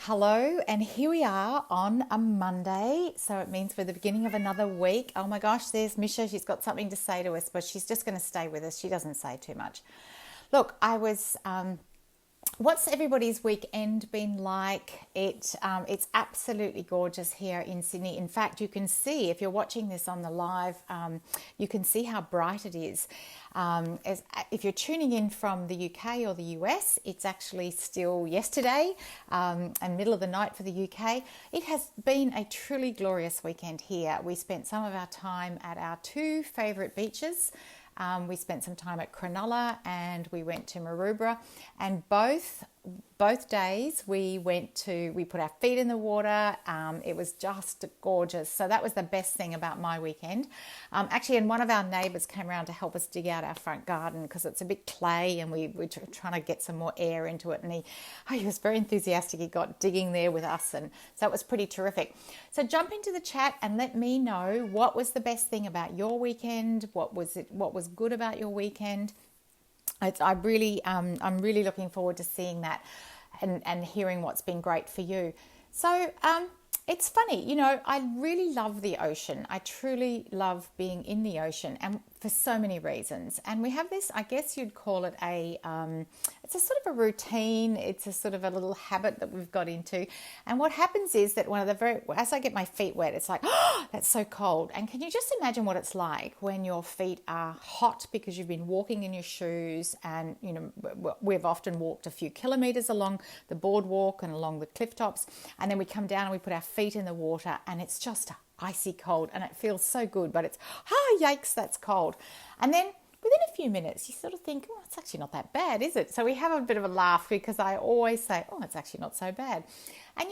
Hello, and here we are on a Monday, so it means we're the beginning of another week. Oh my gosh, there's Misha. She's got something to say to us, but she's just going to stay with us. She doesn't say too much. Look, what's everybody's weekend been like? It's absolutely gorgeous here in Sydney. In fact, you can see, if you're watching this on the live, you can see how bright it is. If you're tuning in from the UK or the US, it's actually still yesterday and middle of the night for the UK. It has been a truly glorious weekend here. We spent some of our time at our two favourite beaches. We spent some time at Cronulla and we went to Maroubra, and both days we put our feet in the water. It was just gorgeous. So that was the best thing about my weekend. Actually, and one of our neighbours came around to help us dig out our front garden because it's a bit clay and we're trying to get some more air into it. And he was very enthusiastic. He got digging there with us, and so it was pretty terrific. So jump into the chat and let me know what was the best thing about your weekend. What was good about your weekend? I'm really looking forward to seeing that and hearing what's been great for you. So it's funny, I really love the ocean. I truly love being in the ocean, and for so many reasons. And we have this, I guess you'd call it it's a sort of a routine. It's a sort of a little habit that we've got into. And what happens is that as I get my feet wet, it's like, oh, that's so cold. And can you just imagine what it's like when your feet are hot because you've been walking in your shoes? And, we've often walked a few kilometers along the boardwalk and along the cliff tops. And then we come down and we put our feet in the water and it's just icy cold and it feels so good, but it's, yikes, that's cold. And then within a few minutes, you sort of think, oh, it's actually not that bad, is it? So we have a bit of a laugh because I always say, oh, it's actually not so bad. And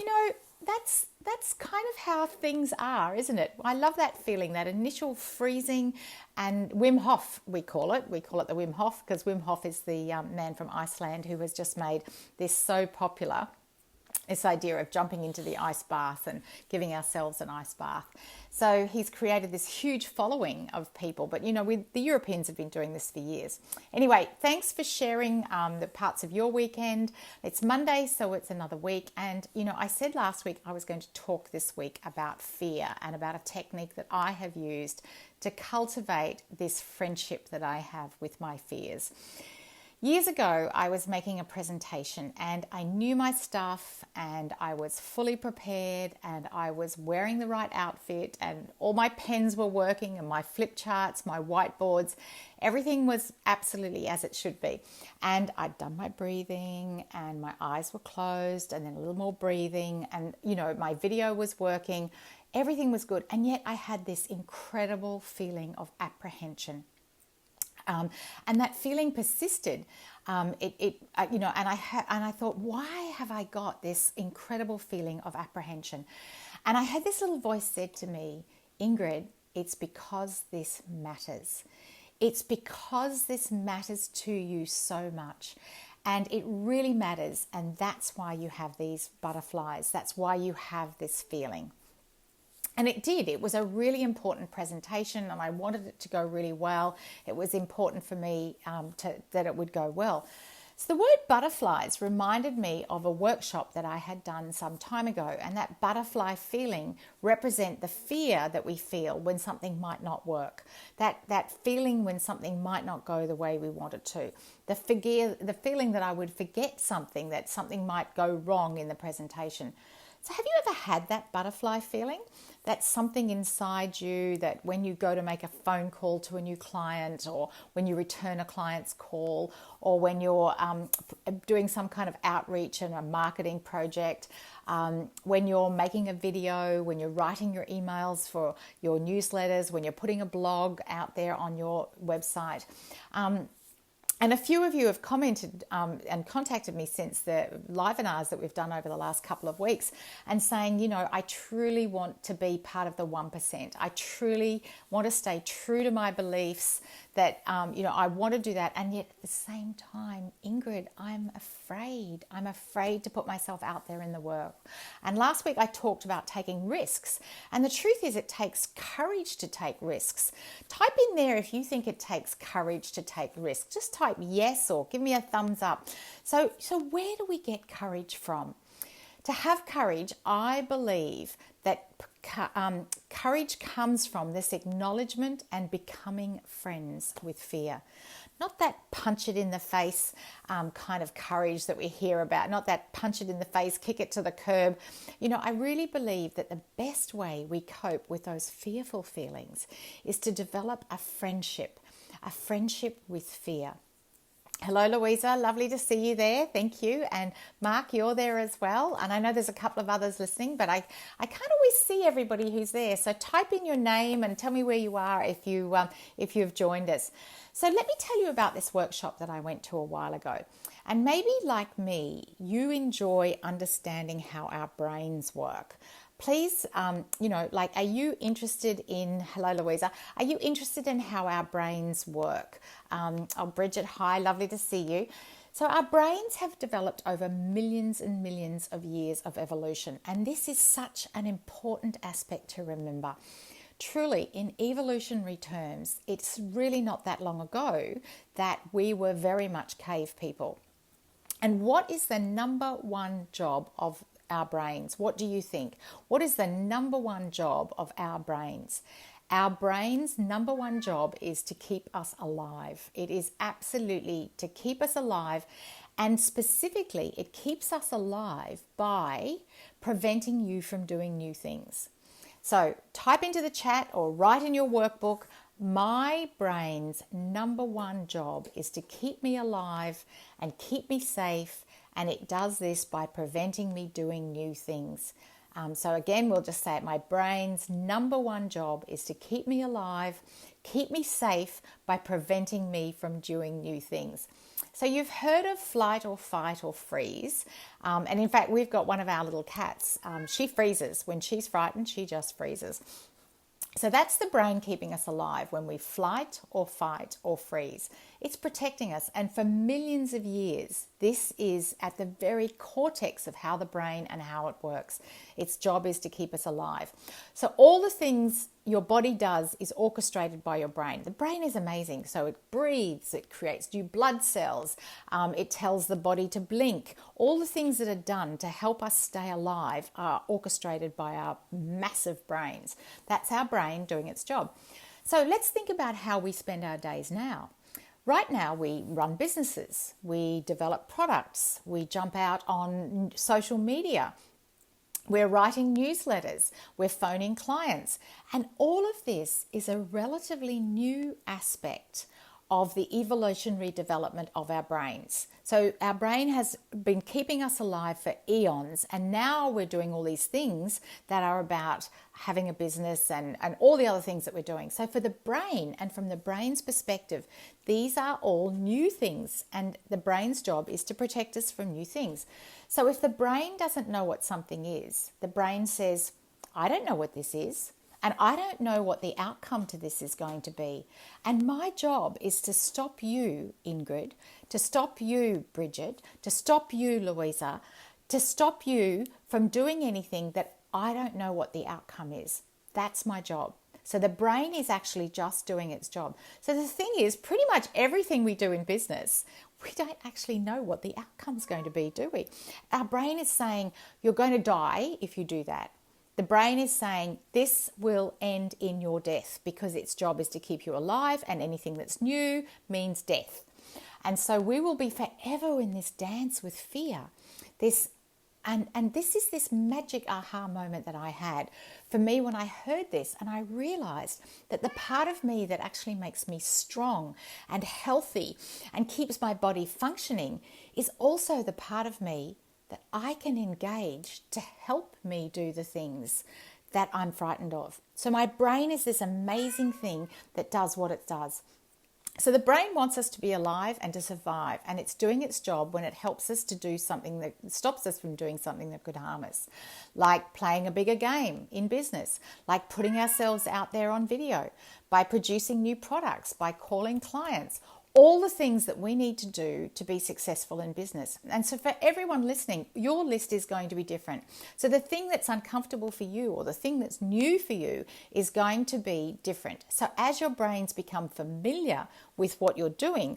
that's kind of how things are, isn't it? I love that feeling, that initial freezing. And Wim Hof, we call it the Wim Hof, because Wim Hof is the man from Iceland who has just made this so popular, this idea of jumping into the ice bath and giving ourselves an ice bath. So he's created this huge following of people. But, the Europeans have been doing this for years. Anyway, thanks for sharing the parts of your weekend. It's Monday, so it's another week. And, I said last week I was going to talk this week about fear and about a technique that I have used to cultivate this friendship that I have with my fears. Years ago, I was making a presentation and I knew my stuff and I was fully prepared and I was wearing the right outfit and all my pens were working and my flip charts, my whiteboards, everything was absolutely as it should be. And I'd done my breathing and my eyes were closed and then a little more breathing and, my video was working. Everything was good. And yet I had this incredible feeling of apprehension. And that feeling persisted. And I thought, why have I got this incredible feeling of apprehension? And I had this little voice said to me, Ingrid, it's because this matters. It's because this matters to you so much. And it really matters. And that's why you have these butterflies. That's why you have this feeling. And it did. It was a really important presentation and I wanted it to go really well. It was important for me that it would go well. So the word butterflies reminded me of a workshop that I had done some time ago. And that butterfly feeling represent the fear that we feel when something might not work. That feeling when something might not go the way we want it to. The feeling that I would forget something, that something might go wrong in the presentation. So have you ever had that butterfly feeling? That's something inside you that when you go to make a phone call to a new client, or when you return a client's call, or when you're doing some kind of outreach and a marketing project, when you're making a video, when you're writing your emails for your newsletters, when you're putting a blog out there on your website. And a few of you have commented and contacted me since the livenars that we've done over the last couple of weeks and saying, I truly want to be part of the 1%. I truly want to stay true to my beliefs that, I want to do that. And yet at the same time, Ingrid, I'm afraid. I'm afraid to put myself out there in the world. And last week I talked about taking risks. And the truth is it takes courage to take risks. Type in there if you think it takes courage to take risks. Just type yes or give me a thumbs up. So where do we get courage from? To have courage, I believe that courage comes from this acknowledgement and becoming friends with fear. Not that punch it in the face kind of courage that we hear about, not that punch it in the face, kick it to the curb. You know, I really believe that the best way we cope with those fearful feelings is to develop a friendship with fear. Hello, Louisa. Lovely to see you there. Thank you. And Mark, you're there as well. And I know there's a couple of others listening, but I can't always see everybody who's there. So type in your name and tell me where you are if you've joined us. So let me tell you about this workshop that I went to a while ago. And maybe like me, you enjoy understanding how our brains work. Please, are you interested in, hello Louisa, are you interested in how our brains work? Bridget, hi, lovely to see you. So our brains have developed over millions and millions of years of evolution, and this is such an important aspect to remember. Truly, in evolutionary terms, it's really not that long ago that we were very much cave people. And what is the number one job of our brains? What do you think? What is the number one job of our brains? Our brains' number one job is to keep us alive. It is absolutely to keep us alive, and specifically it keeps us alive by preventing you from doing new things. So type into the chat or write in your workbook, my brain's number one job is to keep me alive and keep me safe, and it does this by preventing me doing new things. So again, we'll just say it. My brain's number one job is to keep me alive, keep me safe by preventing me from doing new things. So you've heard of flight or fight or freeze. And in fact, we've got one of our little cats. She freezes. When she's frightened, she just freezes. So that's the brain keeping us alive when we flight or fight or freeze. It's protecting us. And for millions of years, this is at the very cortex of how the brain and how it works. Its job is to keep us alive. So all the things your body does is orchestrated by your brain. The brain is amazing. So it breathes, it creates new blood cells, it tells the body to blink. All the things that are done to help us stay alive are orchestrated by our massive brains. That's our brain doing its job. So let's think about how we spend our days now. Right now, we run businesses, we develop products, we jump out on social media, we're writing newsletters, we're phoning clients, and all of this is a relatively new aspect of the evolutionary development of our brains. So our brain has been keeping us alive for eons, and now we're doing all these things that are about having a business and all the other things that we're doing. So for the brain, and from the brain's perspective, these are all new things, and the brain's job is to protect us from new things. So if the brain doesn't know what something is, the brain says, I don't know what this is. And I don't know what the outcome to this is going to be. And my job is to stop you, Ingrid, to stop you, Bridget, to stop you, Louisa, to stop you from doing anything that I don't know what the outcome is. That's my job. So the brain is actually just doing its job. So the thing is, pretty much everything we do in business, we don't actually know what the outcome's going to be, do we? Our brain is saying, you're going to die if you do that. The brain is saying this will end in your death because its job is to keep you alive, and anything that's new means death. And so we will be forever in this dance with fear. This is this magic aha moment that I had for me when I heard this, and I realized that the part of me that actually makes me strong and healthy and keeps my body functioning is also the part of me that I can engage to help me do the things that I'm frightened of. So my brain is this amazing thing that does what it does. So the brain wants us to be alive and to survive, and it's doing its job when it helps us to do something that stops us from doing something that could harm us, like playing a bigger game in business, like putting ourselves out there on video, by producing new products, by calling clients, all the things that we need to do to be successful in business. And so for everyone listening, your list is going to be different. So the thing that's uncomfortable for you or the thing that's new for you is going to be different. So as your brains become familiar with what you're doing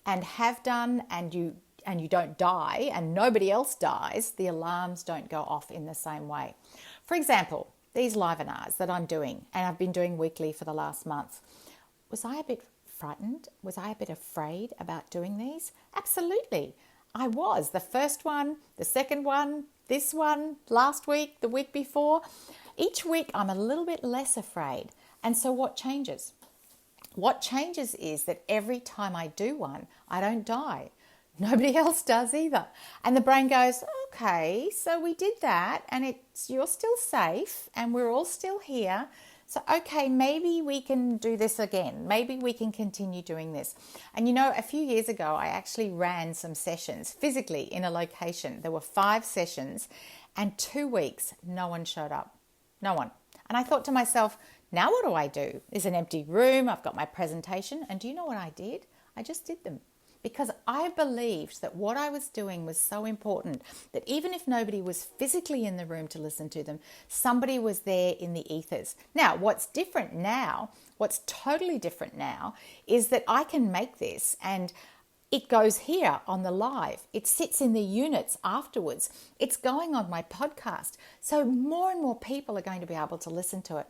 and have done, and you you don't die and nobody else dies, the alarms don't go off in the same way. For example, these live webinars that I'm doing, and I've been doing weekly for the last month, was I a bit frightened? Was I a bit afraid about doing these? Absolutely. I was. The first one, the second one, this one, last week, the week before. Each week I'm a little bit less afraid. And so what changes? What changes is that every time I do one, I don't die. Nobody else does either. And the brain goes, okay, so we did that and you're still safe and we're all still here. So, okay, maybe we can do this again. Maybe we can continue doing this. And you know, a few years ago, I actually ran some sessions physically in a location. There were 5 sessions and 2 weeks, no one showed up. No one. And I thought to myself, now what do I do? There's an empty room. I've got my presentation. And do you know what I did? I just did them. Because I believed that what I was doing was so important that even if nobody was physically in the room to listen to them, somebody was there in the ethers. Now, what's different now, what's totally different now, is that I can make this and it goes here on the live. It sits in the units afterwards. It's going on my podcast. So more and more people are going to be able to listen to it.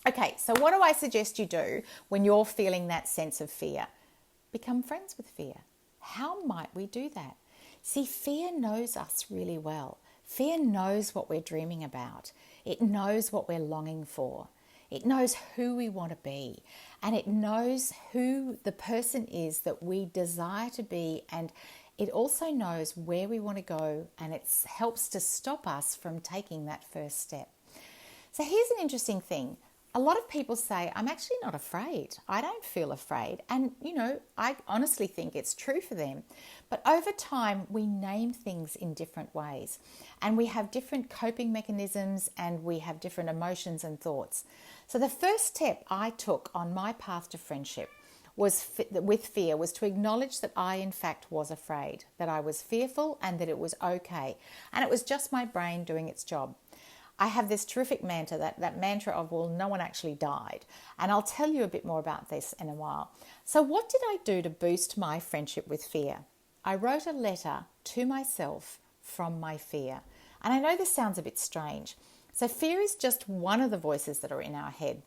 Okay, so what do I suggest you do when you're feeling that sense of fear? Become friends with fear. How might we do that? See, fear knows us really well. Fear knows what we're dreaming about. It knows what we're longing for. It knows who we want to be. And it knows who the person is that we desire to be. And it also knows where we want to go. And it helps to stop us from taking that first step. So here's an interesting thing. A lot of people say, I'm actually not afraid. I don't feel afraid. And, you know, I honestly think it's true for them. But over time, we name things in different ways. And we have different coping mechanisms and we have different emotions and thoughts. So the first step I took on my path to friendship with fear was to acknowledge that I, in fact, was afraid, that I was fearful and that it was okay. And it was just my brain doing its job. I have this terrific mantra, that mantra of, well, no one actually died. And I'll tell you a bit more about this in a while. So what did I do to boost my friendship with fear? I wrote a letter to myself from my fear. And I know this sounds a bit strange. So fear is just one of the voices that are in our head.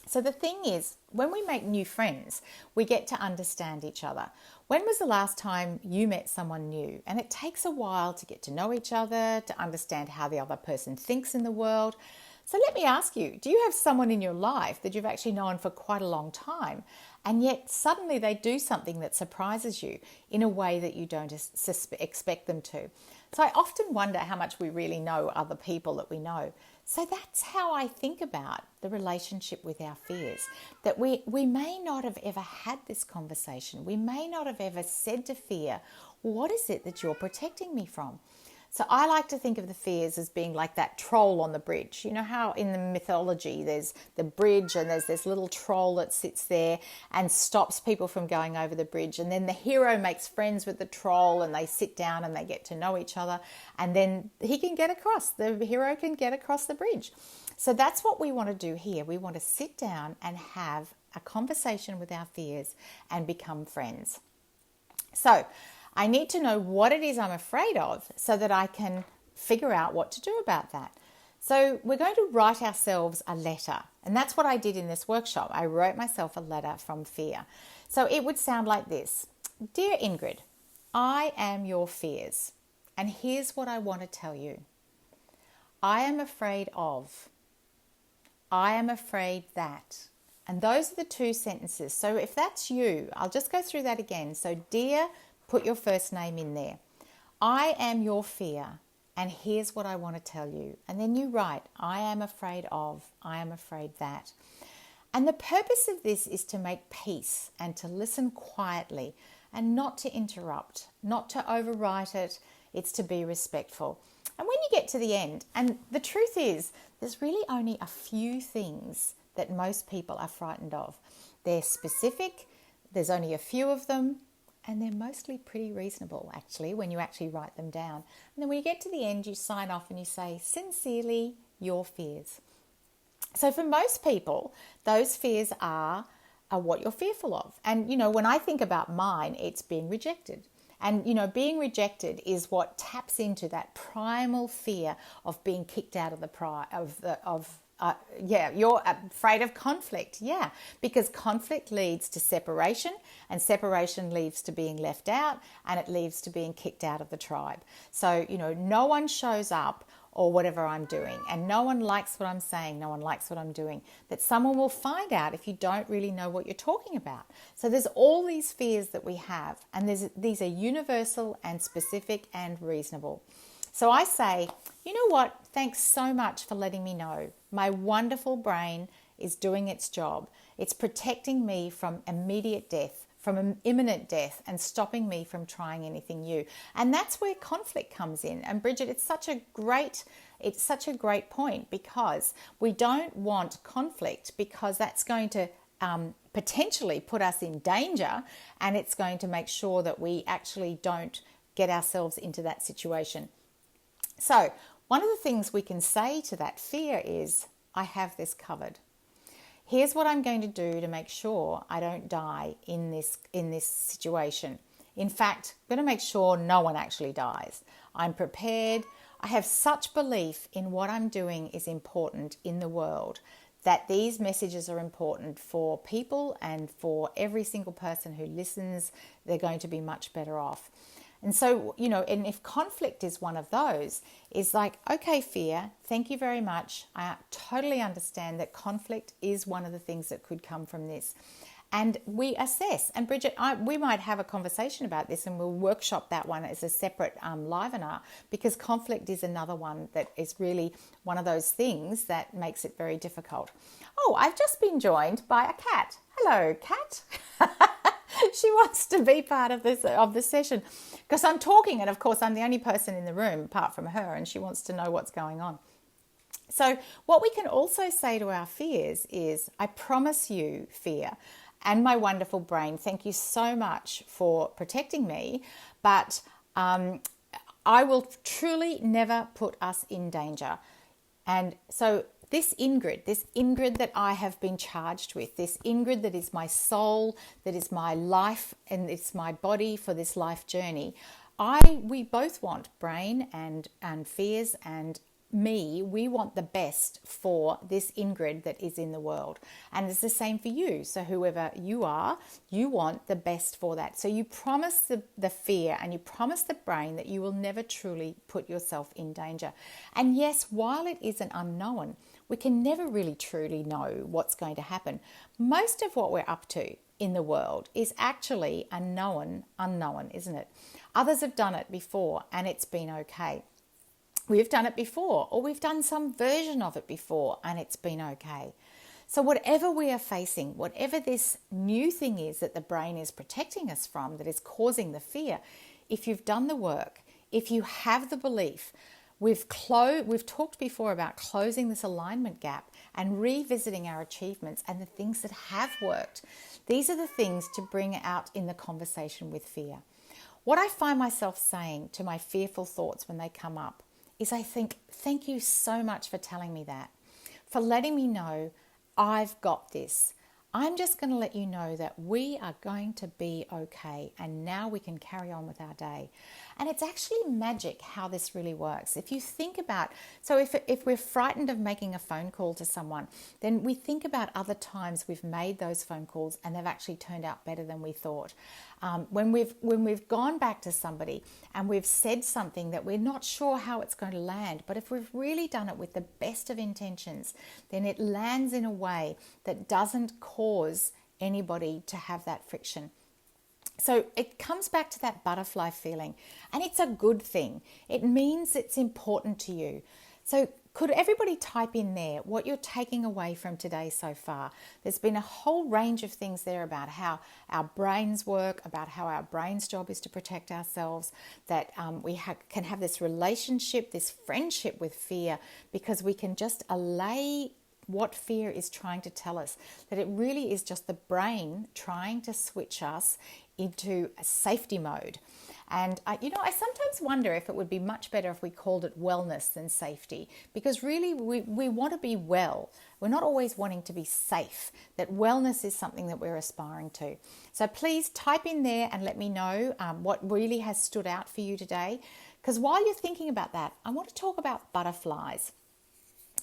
So the thing is, when we make new friends, we get to understand each other. When was the last time you met someone new? And it takes a while to get to know each other, to understand how the other person thinks in the world. So let me ask you, do you have someone in your life that you've actually known for quite a long time, and yet suddenly they do something that surprises you in a way that you don't expect them to? So I often wonder how much we really know other people that we know. So that's how I think about the relationship with our fears, that we may not have ever had this conversation. We may not have ever said to fear, what is it that you're protecting me from? So I like to think of the fears as being like that troll on the bridge. You know how in the mythology there's the bridge and there's this little troll that sits there and stops people from going over the bridge. And then the hero makes friends with the troll and they sit down and they get to know each other. And then he can get across, the hero can get across the bridge. So that's what we want to do here. We want to sit down and have a conversation with our fears and become friends. So I need to know what it is I'm afraid of so that I can figure out what to do about that. So we're going to write ourselves a letter. And that's what I did in this workshop. I wrote myself a letter from fear. So it would sound like this. Dear Ingrid, I am your fears. And here's what I want to tell you. I am afraid of. I am afraid that. And those are the 2 sentences. So if that's you, I'll just go through that again. So dear, put your first name in there. I am your fear, and here's what I want to tell you. And then you write, I am afraid of, I am afraid that. And the purpose of this is to make peace and to listen quietly and not to interrupt, not to overwrite it. It's to be respectful. And when you get to the end, and the truth is, there's really only a few things that most people are frightened of. They're specific, there's only a few of them, and they're mostly pretty reasonable, actually, when you actually write them down. And then when you get to the end, you sign off and you say, sincerely, your fears. So for most people, those fears are what you're fearful of. And, you know, when I think about mine, it's being rejected. And, being rejected is what taps into that primal fear of being kicked out of you're afraid of conflict. Yeah, because conflict leads to separation, and separation leads to being left out, and it leads to being kicked out of the tribe. So, no one shows up or whatever I'm doing, and no one likes what I'm saying, no one likes what I'm doing, that someone will find out if you don't really know what you're talking about. So there's all these fears that we have, and these are universal and specific and reasonable. So I say, you know what? Thanks so much for letting me know. My wonderful brain is doing its job. It's protecting me from immediate death, from imminent death, and stopping me from trying anything new. And that's where conflict comes in. And Bridget, it's such a great point, because we don't want conflict, because that's going to potentially put us in danger, and it's going to make sure that we actually don't get ourselves into that situation. So one of the things we can say to that fear is, I have this covered. Here's what I'm going to do to make sure I don't die in this situation. In fact, I'm going to make sure no one actually dies. I'm prepared. I have such belief in what I'm doing is important in the world, that these messages are important for people, and for every single person who listens, they're going to be much better off. And so, and if conflict is one of those, is like, okay, fear, thank you very much. I totally understand that conflict is one of the things that could come from this. And we assess. And Bridget, we might have a conversation about this, and we'll workshop that one as a separate livener, because conflict is another one that is really one of those things that makes it very difficult. Oh, I've just been joined by a cat. Hello, cat. She wants to be part of the session, because I'm talking, and of course I'm the only person in the room apart from her, and she wants to know what's going on. So what we can also say to our fears is, I promise you, fear, and my wonderful brain, thank you so much for protecting me, but I will truly never put us in danger. And so this Ingrid that I have been charged with, this Ingrid that is my soul, that is my life, and it's my body for this life journey, we both want, brain and fears and me, we want the best for this Ingrid that is in the world. And it's the same for you. So whoever you are, you want the best for that. So you promise the fear, and you promise the brain that you will never truly put yourself in danger. And yes, while it is an unknown, we can never really truly know what's going to happen. Most of what we're up to in the world is actually a known unknown, isn't it? Others have done it before, and it's been okay. We've done it before, or we've done some version of it before, and it's been okay. So whatever we are facing, whatever this new thing is that the brain is protecting us from, that is causing the fear, if you've done the work, if you have the belief, we've talked before about closing this alignment gap and revisiting our achievements and the things that have worked. These are the things to bring out in the conversation with fear. What I find myself saying to my fearful thoughts when they come up is, I think, thank you so much for telling me that, for letting me know I've got this. I'm just going to let you know that we are going to be okay, and now we can carry on with our day. And it's actually magic how this really works. If you think about, so if we're frightened of making a phone call to someone, then we think about other times we've made those phone calls and they've actually turned out better than we thought. When we've gone back to somebody and we've said something that we're not sure how it's going to land, but if we've really done it with the best of intentions, then it lands in a way that doesn't cause anybody to have that friction. So it comes back to that butterfly feeling, and it's a good thing. It means it's important to you. So could everybody type in there what you're taking away from today so far? There's been a whole range of things there about how our brains work, about how our brain's job is to protect ourselves, that we can have this relationship, this friendship with fear, because we can just allay what fear is trying to tell us, that it really is just the brain trying to switch us into a safety mode. And I sometimes wonder if it would be much better if we called it wellness than safety, because really we want to be well. We're not always wanting to be safe. That wellness is something that we're aspiring to. So please type in there and let me know what really has stood out for you today. Because while you're thinking about that, I want to talk about butterflies.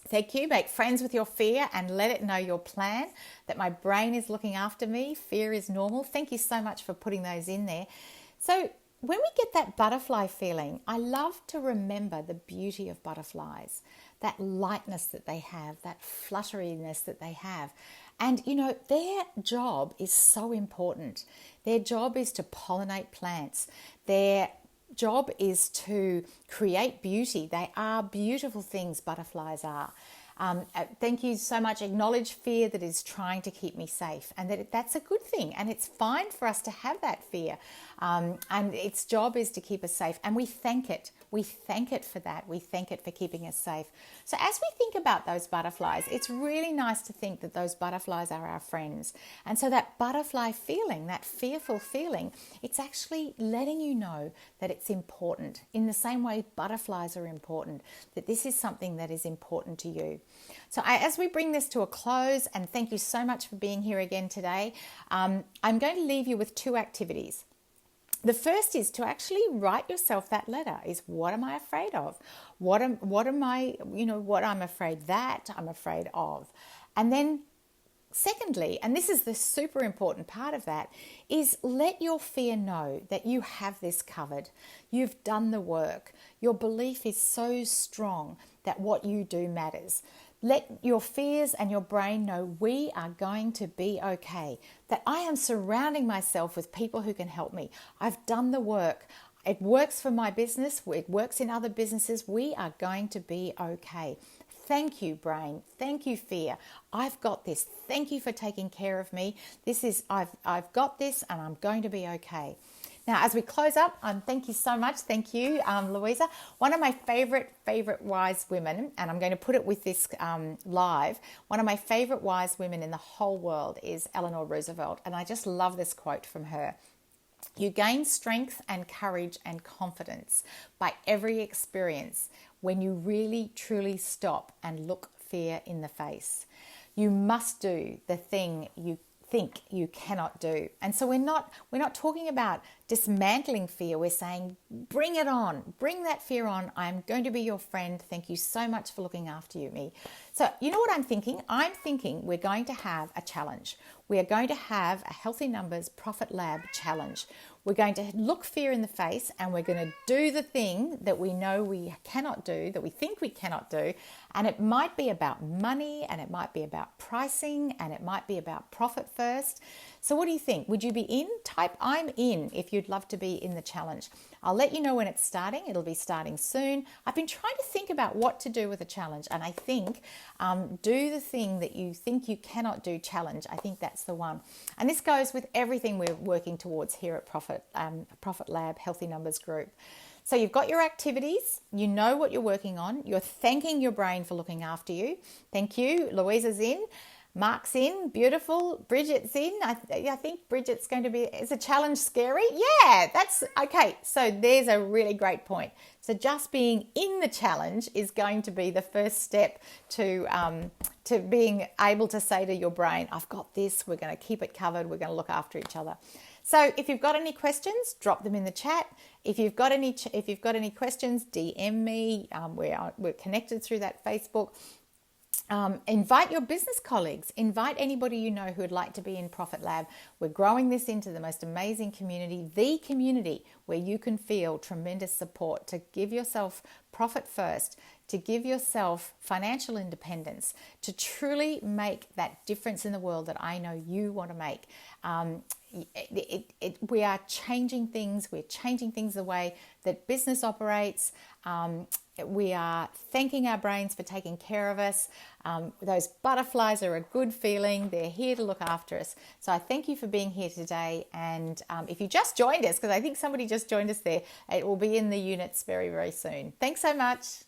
Thank you. Make friends with your fear and let it know your plan, that my brain is looking after me. Fear is normal. Thank you so much for putting those in there. So when we get that butterfly feeling, I love to remember the beauty of butterflies, that lightness that they have, that flutteriness that they have. And, their job is so important. Their job is to pollinate plants. Their job is to create beauty. They are beautiful things, butterflies are. Thank you so much. Acknowledge fear that is trying to keep me safe, and that's a good thing. And it's fine for us to have that fear. And its job is to keep us safe. And we thank it. We thank it for that. We thank it for keeping us safe. So as we think about those butterflies, it's really nice to think that those butterflies are our friends. And so that butterfly feeling, that fearful feeling, it's actually letting you know that it's important. In the same way butterflies are important, that this is something that is important to you. So as we bring this to a close, and thank you so much for being here again today, I'm going to leave you with two activities. The first is to actually write yourself that letter. Is what am I afraid of? What I'm afraid that I'm afraid of. And then secondly, and this is the super important part of that, is let your fear know that you have this covered. You've done the work. Your belief is so strong that what you do matters. Let your fears and your brain know we are going to be okay, that I am surrounding myself with people who can help me. I've done the work. It works for my business. It works in other businesses. We are going to be okay. Thank you, brain. Thank you, fear. I've got this. Thank you for taking care of me. I've got this, and I'm going to be okay. Now, as we close up, thank you so much. Thank you, Louisa. One of my favorite wise women, and I'm going to put it with this live, one of my favorite wise women in the whole world is Eleanor Roosevelt. And I just love this quote from her. You gain strength and courage and confidence by every experience when you really, truly stop and look fear in the face. You must do the thing you think you cannot do. And so we're not talking about dismantling fear. We're saying, bring it on, bring that fear on. I'm going to be your friend. Thank you so much for looking after me. So you know what I'm thinking? I'm thinking we're going to have a challenge. We are going to have a Healthy Numbers Profit Lab challenge. We're going to look fear in the face, and we're going to do the thing that we know we cannot do, that we think we cannot do. And it might be about money, and it might be about pricing, and it might be about profit first. So what do you think? Would you be in? Type I'm in if you'd love to be in the challenge. I'll let you know when it's starting. It'll be starting soon. I've been trying to think about what to do with a challenge, and I think do the thing that you think you cannot do challenge. I think that's the one. And this goes with everything we're working towards here at Profit Lab Healthy Numbers Group. So you've got your activities, you know what you're working on, you're thanking your brain for looking after you. Thank you. Louisa's in. Mark's in, beautiful. Bridget's in. I think Bridget's going to be, is a challenge scary? Yeah, that's okay. So there's a really great point. So just being in the challenge is going to be the first step to being able to say to your brain, I've got this, we're going to keep it covered, we're going to look after each other. So if you've got any questions, drop them in the chat. If you've got any questions, DM me. We're connected through that Facebook. Invite your business colleagues. Invite anybody you know who would like to be in Profit Lab. We're growing this into the most amazing community, the community where you can feel tremendous support to give yourself profit first, to give yourself financial independence, to truly make that difference in the world that I know you want to make. We are changing things. We're changing things the way that business operates. We are thanking our brains for taking care of us. Those butterflies are a good feeling. They're here to look after us. So I thank you for being here today. And if you just joined us, because I think somebody just joined us there, it will be in the units very, very soon. Thanks so much.